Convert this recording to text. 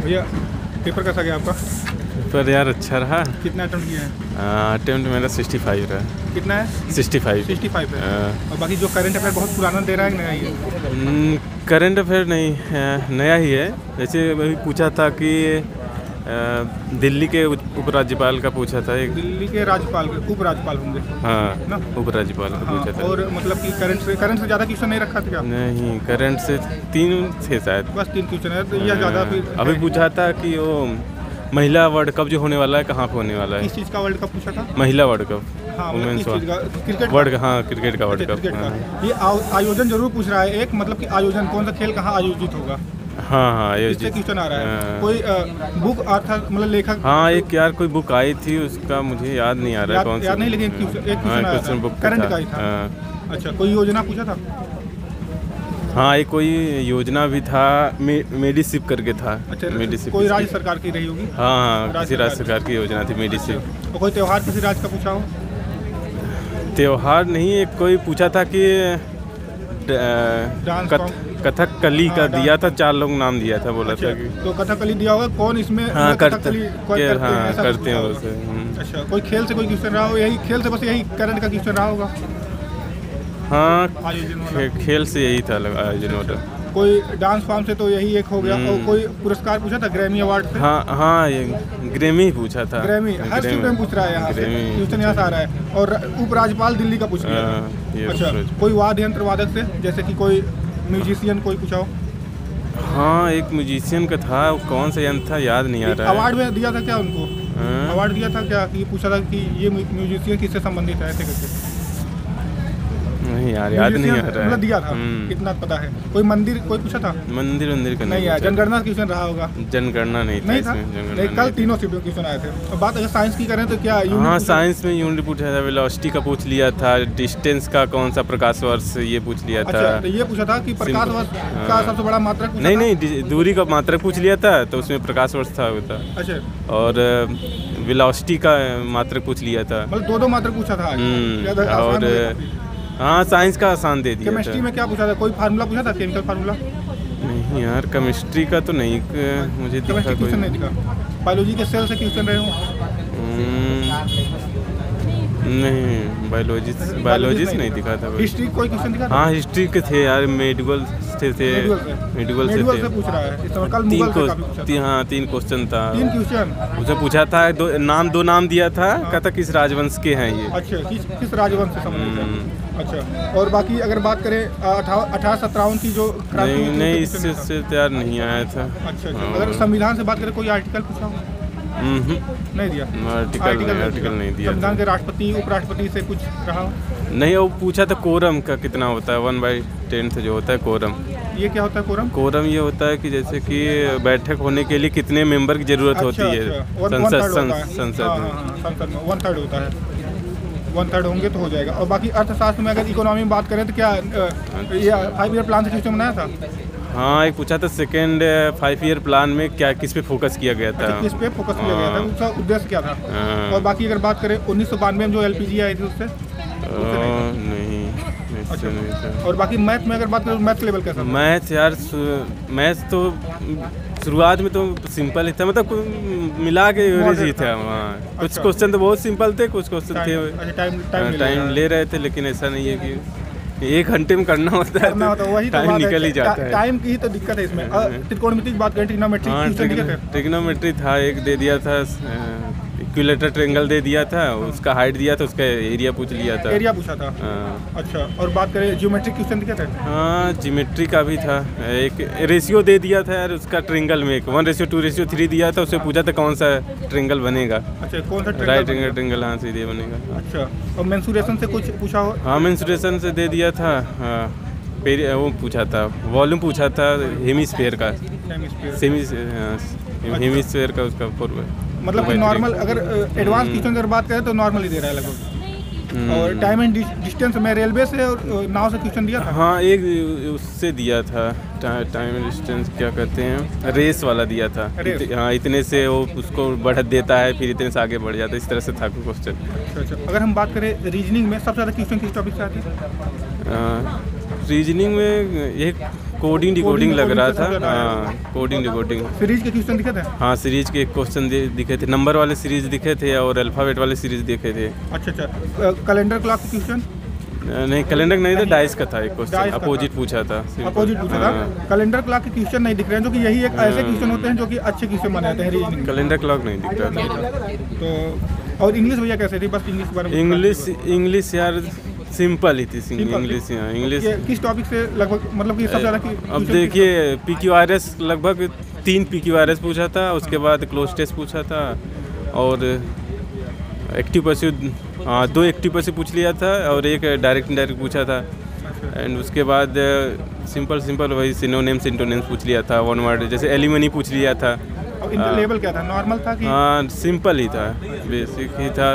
भैया पेपर कैसा गया आपका? पर यार अच्छा रहा। कितना अटेम्प्ट किया है? अटेम्प्ट मेरा 65 रहा। कितना है? 65 है। और बाकी जो करंट अफेयर बहुत पुराना दे रहा है नया ही है? करंट अफेयर नहीं नया ही है। जैसे अभी पूछा था कि दिल्ली के उपराज्यपाल का पूछा था एक। दिल्ली के राज्यपाल के उपराज्यपाल होंगे। हाँ ना, उपराज्यपाल का पूछा था। और मतलब कि करंट से ज़्यादा क्वेश्चन नहीं रखा था क्या? नहीं, करंट से 3 थे शायद। बस 3 क्वेश्चन है तो यह ज़्यादा फिर। अभी पूछा था कि वो महिला वर्ल्ड कप जो होने वाला है कहाँ पे होने वाला है? किस चीज़ का वर्ल्ड कप पूछा था? महिला वर्ल्ड कप। हाँ, क्रिकेट वर्ल्ड। हाँ, क्रिकेट का वर्ल्ड कप। ये आयोजन जरूर पूछ रहा है एक, मतलब कि आयोजन कौन सा खेल कहाँ आयोजित होगा? हाँ, इससे क्वेश्चन आ रहा है। कोई बुक ऑथर मतलब लेखक? हाँ, एक यार कोई बुक आई थी, उसका मुझे याद नहीं आ रहा है कौन सा। याद नहीं, लेकिन एक क्वेश्चन बुक करंट का ही था। अच्छा, कोई योजना पूछा था? हाँ, एक कोई योजना भी था, मेडिसिप करके था। अच्छा, मेडिसिप कोई राज्य सरकार की रही होगी? हाँ, किसी राज्य सरकार की योजना थी मेडिसिप। और कोई त्यौहार किसी राज्य का पूछा हो? त्यौहार नहीं, एक कोई पूछा था कि कथकली का दिया था, 4 लोग नाम दिया था, बोला था कि तो कथकली दिया होगा। कौन इसमें करते हैं वैसे। अच्छा, कोई खेल से कोई क्वेश्चन रहा हो? यही खेल से, बस यही करंट का क्वेश्चन रहा होगा। हाँ, खेल से यही था आयोजन वाला। कोई डांस फॉर्म से तो यही एक हो गया। और कोई पुरस्कार पूछा था ग्रैमी अवार्ड से? हाँ, ये ग्रैमी पूछा था। ग्रैमी हर स्टूडेंट पूछ रहा है यहाँ से, क्वेश्चन यहाँ से आ रहा है। और उपराज्यपाल दिल्ली का पूछ रहा है। अच्छा, कोई वाद्य यंत्र वादक से, जैसे कि कोई म्यूजिशियन कोई पूछा हो? हाँ, एक म्यूजिशियन का था, वो कौन सा यंत्र था याद नहीं आ रहा है। अवार्ड में दिया था क्या उनको? अवार्ड दिया था क्या? कि पूछा था कि ये म्यूजिशियन किससे संबंधित है, ऐसे करके? नहीं यार, याद नहीं आ रहा है। मतलब दिया था, इतना पता है। कोई मंदिर कोई पूछा था? मंदिर का नहीं है। जनगणना क्वेश्चन रहा होगा? जनगणना नहीं था। नहीं, कल तीनों क्वेश्चन आए थे। तो बात अगर साइंस की करें तो क्या? हाँ, साइंस में यूनिट पूछा था, वेलोसिटी का पूछ लिया था, डिस्टेंस का कौन सा प्रकाश वर्ष ये पूछ लिया था। अच्छा, तो ये पूछा था कि प्रकाश वर्ष का सबसे बड़ा मात्रक? नहीं, दूरी का मात्रक पूछ लिया था, तो उसमें प्रकाश वर्ष था। अच्छा, और वेलोसिटी का मात्रक पूछ लिया था। मतलब 2 मात्रक पूछा था। और हाँ, साइंस का आसान दे दिया। केमिस्ट्री में क्या पूछा था? कोई फार्मूला पूछा था, केमिकल फार्मूला? नहीं यार, केमिस्ट्री का तो नहीं मुझे दिखा कोई। क्वेश्चन नहीं दिखा। बायोलॉजी के सेल से क्वेश्चन रहे हो? नहीं, बायोलॉजी से नहीं दिखा था। हिस्ट्री कोई क्वेश्चन दिखा था? हाँ, हिस्ट्री के थे यार, मेडिकल से पूछ रहा है। कल मुगल से काफी पूछा था। हाँ, 3 क्वेश्चन था। 3 क्वेश्चन उसे पूछा था, 2 नाम दिया था। कहता किस राजवंश के हैं ये? अच्छा, किस राजवंश से संबंधित है? अच्छा, और बाकी अगर बात करें 1857 की जो नहीं, इससे तैयार नहीं आया था। अच्छा, अगर संविधान से बात करें, कोई आर्टिकल पूछा हो? नहीं दिया। आर्टिकल नहीं दिया। संविधान के राष्ट्रपति उपराष्ट्रपति से कुछ रहा हो? नहीं, वो पूछा था कोरम का कितना होता है, 1/10 जो होता है कोरम। ये क्या होता है कोरम? कोरम ये होता है कि जैसे कि बैठक होने के लिए कितने मेंबर की जरूरत होती है संसद में। संसद में 1/3 होता है। 1/3 होंगे तो हो जाएगा। और बाकी अर्थशास्त्र में अगर इकोनॉमी में बात करें तो क्या ये 5 ईयर प्लान से क्वेश्चन बनाया था? हाँ, एक पूछा था सेकेंड 5 ईयर प्लान में क्या किस पे फोकस किया गया था। किस पे फोकस किया गया था, उसका उद्देश्य क्या था? और बाकी अगर बात करें 1992 में जो LPG आई थी उससे नहीं। अच्छा, और बाकी मैथ में अगर बात करें, मैथ लेवल कैसा? मैथ यार, मैथ तो शुरुआत में तो सिंपल ही था, मतलब मिला के एवरेज ही था वहाँ। कुछ क्वेश्चन तो बहुत सिंपल थे, कुछ क्वेश्चन थे टाइम ले रहे थे, लेकिन ऐसा नहीं है कि 1 घंटे में करना होता है, वही टाइम निकल ही जाता है। टाइम की ही तो दिक्कत है इसमें। त्रिकोणमिति की बात करें, ट्रिग्नोमेट्री था, एक दे दिया था, इक्विलेटरल ट्रायंगल दे दिया था, उसका हाइट दिया था, उसका एरिया पूछ लिया था। एरिया पूछा था। अच्छा, और बात करें ज्योमेट्रिक क्वेश्चन दिया था? हाँ, ज्योमेट्री का भी था, एक रेशियो दे दिया था यार उसका, ट्रायंगल में 1:2:3 दिया था, उससे पूछा था कौन सा ट्रायंगल बनेगा। अच्छा, कौन सा? Right angle triangle. हाँ, सीधे बनेगा। अच्छा, और मेंसुरेशन से कुछ पूछा हो? हाँ, मेंसुरेशन से दे दिया था। वो पूछा था, वॉल्यूम पूछा था हेमिस्फीयर का, हेमिस्फीयर का उसका मतलब कि नॉर्मल। अगर एडवांस क्वेश्चन की बात करें तो नॉर्मल ही दे रहा है लगभग। और टाइम एंड डिस्टेंस में रेलवे से और नाव से क्वेश्चन दिया था? हाँ, एक उससे दिया था, टाइम एंड डिस्टेंस क्या कहते हैं, रेस वाला दिया था। हाँ, इतने से वो उसको बढ़त देता है, फिर इतने से आगे बढ़ जाता है, इस तरह से था क्वेश्चन। अच्छा, अगर हम बात करें रीजनिंग में सबसे ज़्यादा क्वेश्चन किस टॉपिक से आते हैं? रीजनिंग में ये कोडिंग डिकोडिंग लग रहा था। हाँ, कोडिंग डिकोडिंग। सीरीज के क्वेश्चन दिखे थे? हाँ, सीरीज के क्वेश्चन दिखे थे, नंबर वाले सीरीज दिखे थे और अल्फ़ाबेट वाले सीरीज दिखे थे। अच्छा। कैलेंडर क्लॉक के क्वेश्चन? नहीं, कैलेंडर नहीं था, डाइस का था एक क्वेश्चन, अपोजिट पूछा था। अपोजिट पूछा था। कैलेंडर क्लॉक के क्वेश्चन नहीं दिख रहे हैं, जो कि यही एक ऐसे क्वेश्चन होते हैं जो कि अच्छे क्वेश्चन बने जाते हैं रीजनिंग। कैलेंडर क्लॉक नहीं दिख रहा था। तो और इंग्लिश भैया कैसे थी? बस इंग्लिश के बारे में। इंग्लिश यार सिंपल ही थी। इंग्लिश किस टॉपिक से लगभग, मतलब कि सबसे ज़्यादा? अब देखिए, PQRS लगभग 3 PQRS पूछा था, उसके बाद क्लोज टेस्ट पूछा था और एक्टिव परस्यूट, हाँ 2 एक्टिव परस्यूट पूछ लिया था और एक डायरेक्ट इनडायरेक्ट पूछा था। एंड उसके बाद सिंपल वही सिनोनिम्स इंटोनिम्स पूछ लिया था, 1 वर्ड, जैसे एलिमनी पूछ लिया था। इनका लेवल क्या था? नॉर्मल था कि? हाँ, सिंपल ही था, बेसिक ही था।